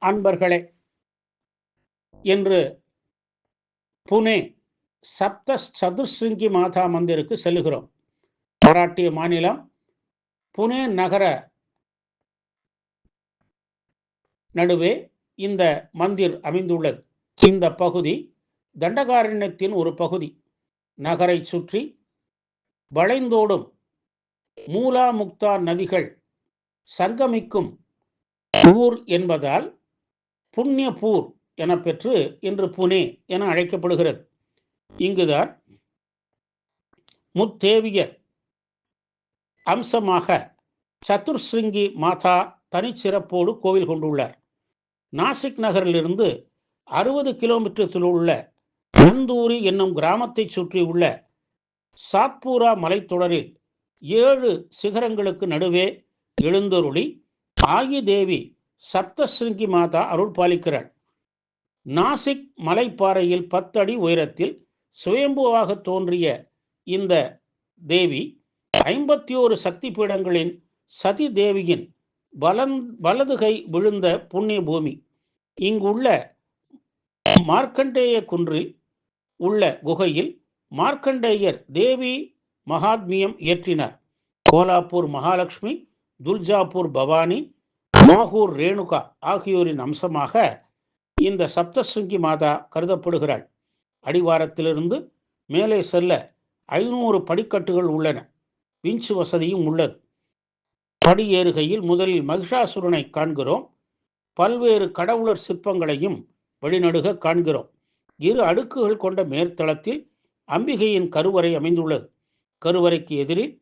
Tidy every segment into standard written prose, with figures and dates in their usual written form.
அன்பர்களே, இன்று புனே சப்த சதுர்ஸ்ருங்கி மாதா மந்திருக்கு செல்லுகிறோம். மராட்டிய மாநிலம் புனே நகர நடுவே இந்த மந்திர் அமைந்துள்ளது. இந்த பகுதி தண்டகாரண்யத்தின் ஒரு பகுதி. நகரை சுற்றி வளைந்தோடும் மூலா முக்தா நதிகள் சங்கமிக்கும் ஊர் என்பதால் புண்ணியபூர் என பெற்று இன்று புனே என அழைக்கப்படுகிறது. இங்குதான் முத்தேவியர் அம்சமாக சதுர்ஸ்ருங்கி மாதா தனிச்சிறப்போடு கோவில் கொண்டுள்ளார். நாசிக் நகரிலிருந்து 60 கிலோமீட்டரில் உள்ள நந்தூரி என்னும் கிராமத்தை சுற்றி உள்ள சாத்பூரா மலைத்தொடரில் 7 சிகரங்களுக்கு நடுவே எழுந்தருளி ஆகிதேவி சப்தஸ்ருங்கி மாதா அருள் பாலிக்கிறாள். நாசிக் மலைப்பாறையில் 10 அடி உயரத்தில் சுயம்புவாக தோன்றிய இந்த தேவி 51 சக்தி பீடங்களின் சதி தேவியின் வலதுகை விழுந்த புண்ணிய பூமி. இங்குள்ள மார்க்கண்டேய குன்றில் உள்ள குகையில் மார்க்கண்டேயர் தேவி மகாத்மியம் இயற்றினார். கோலாப்பூர் மகாலட்சுமி, துல்ஜாப்பூர் பவானி, மாகூர் ரேணுகா ஆகியோரின் அம்சமாக இந்த சப்தஸ்ருங்கி மாதா கருதப்படுகிறாள். அடிவாரத்திலிருந்து மேலே செல்ல 500 படிக்கட்டுகள் உள்ளன. விஞ்சு வசதியும் உள்ளது. படியேறுகையில் முதலில் மகிஷாசுரனை காண்கிறோம். பல்வேறு கடவுளர் சிற்பங்களையும் வழிநடுக காண்கிறோம். 2 அடுக்குகள் கொண்ட மேற்தளத்தில் அம்பிகையின் கருவறை அமைந்துள்ளது. கருவறைக்கு எதிரில்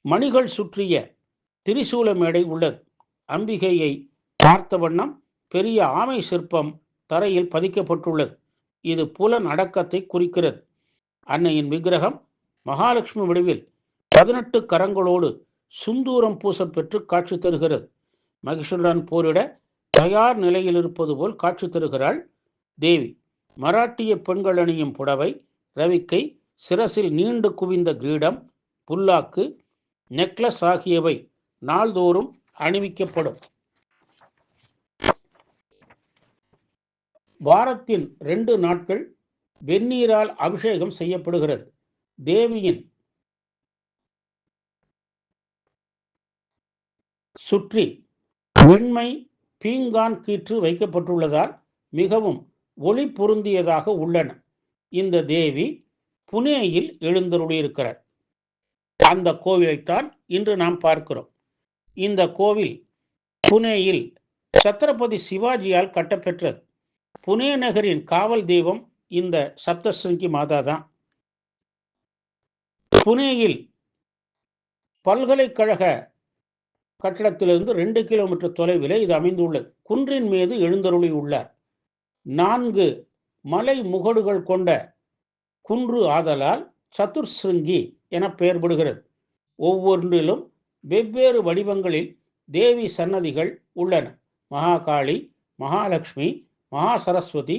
மணிகள் சுற்றிய திரிசூல மேடை உள்ளது. அம்பிகையை பார்த்த வண்ணம் பெரிய ஆமை சிற்பம் தரையில் பதிக்கப்பட்டுள்ளது. இது புலன் அடக்கத்தை குறிக்கிறது. அன்னையின் விக்கிரகம் மகாலட்சுமி வடிவில் 18 கரங்களோடு சுந்தூரம் பூச பெற்று காட்சி தருகிறது. மகிஷனுடன் போரிட தயார் நிலையில் இருப்பது போல் காட்சி தருகிறாள் தேவி. மராட்டிய பெண்கள் அணியும் புடவை, ரவிக்கை, சிரசில் நீண்டு குவிந்த கிரீடம், புல்லாக்கு, நெக்லஸ் ஆகியவை நாள்தோறும் அணிவிக்கப்படும். வாரத்தின் 2 நாட்கள் வெந்நீரால் அபிஷேகம் செய்யப்படுகிறது. தேவியின் சுற்றி வெண்மை பீங்கான் கீற்று வைக்கப்பட்டுள்ளதால் மிகவும் ஒளி பொருந்தியதாக உள்ளன. இந்த தேவி புனேயில் எழுந்தருளியிருக்கிறார். அந்த கோவிலைத்தான் இன்று நாம் பார்க்கிறோம். இந்த கோவில் புனேயில் சத்ரபதி சிவாஜியால் கட்டப்பெற்றது. புனே நகரின் காவல் தெய்வம் இந்த சப்தஸ்ருங்கி மாதா தான். புனேயில் பல்கலைக்கழக கட்டடத்திலிருந்து 2 கிலோமீட்டர் தொலைவில் இது அமைந்துள்ளது. குன்றின் மீது எழுந்தருளி உள்ளார். 4 மலை முகடுகள் கொண்ட குன்று ஆதலால் சதுர்ஸ்ருங்கி என பெயர்படுகிறது. ஒவ்வொன்றிலும் வெவ்வேறு வடிவங்களில் தேவி சன்னதிகள் உள்ளன. மகாகாளி, மகாலட்சுமி, மகா சரஸ்வதி,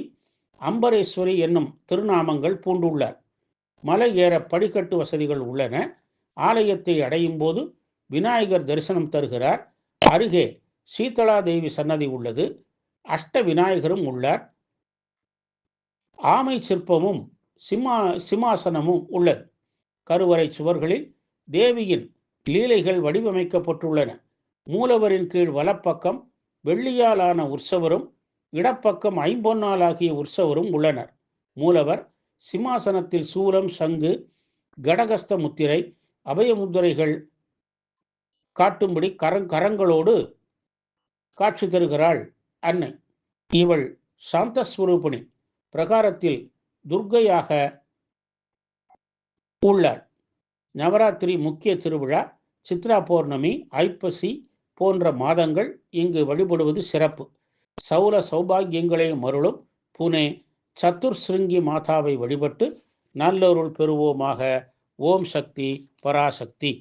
அம்பரேஸ்வரி என்னும் திருநாமங்கள் பூண்டுள்ளார். மலை ஏற படிக்கட்டு வசதிகள் உள்ளன. ஆலயத்தை அடையும் போது விநாயகர் தரிசனம் தருகிறார். அருகே சீதளா தேவி சன்னதி உள்ளது. அஷ்ட விநாயகரும் உள்ளார். ஆமை சிற்பமும் சிம்மாசனமும் உள்ளது. கருவறை சுவர்களில் தேவியின் லீலைகள் வடிவமைக்கப்பட்டுள்ளன. மூலவரின் கீழ் வலப்பக்கம் வெள்ளியாலான உற்சவரும் இடப்பக்கம் ஐம்பொன்னால் ஆகிய உற்சவரும் உள்ளனர். மூலவர் சிம்மாசனத்தில் சூலம், சங்கு, கடகஸ்த முத்திரை, அபய முத்திரைகள் காட்டும்படி கரங்களோடு காட்சி தருகிறாள் அன்னை. இவள் சாந்தஸ்வரூபிணி. பிரகாரத்தில் துர்க்கையாக உள்ளாள். நவராத்திரி முக்கிய திருவிழா, சித்ரா பௌர்ணமி, ஐப்பசி போன்ற மாதங்கள் இங்கு வழிபடுவது சிறப்பு. சௌல சௌபாகியங்களையும் அருளும் புனே சதுர்ஸ்ருங்கி மாதாவை வழிபட்டு நல்லருள் பெறுவோமாக. ஓம் சக்தி பராசக்தி.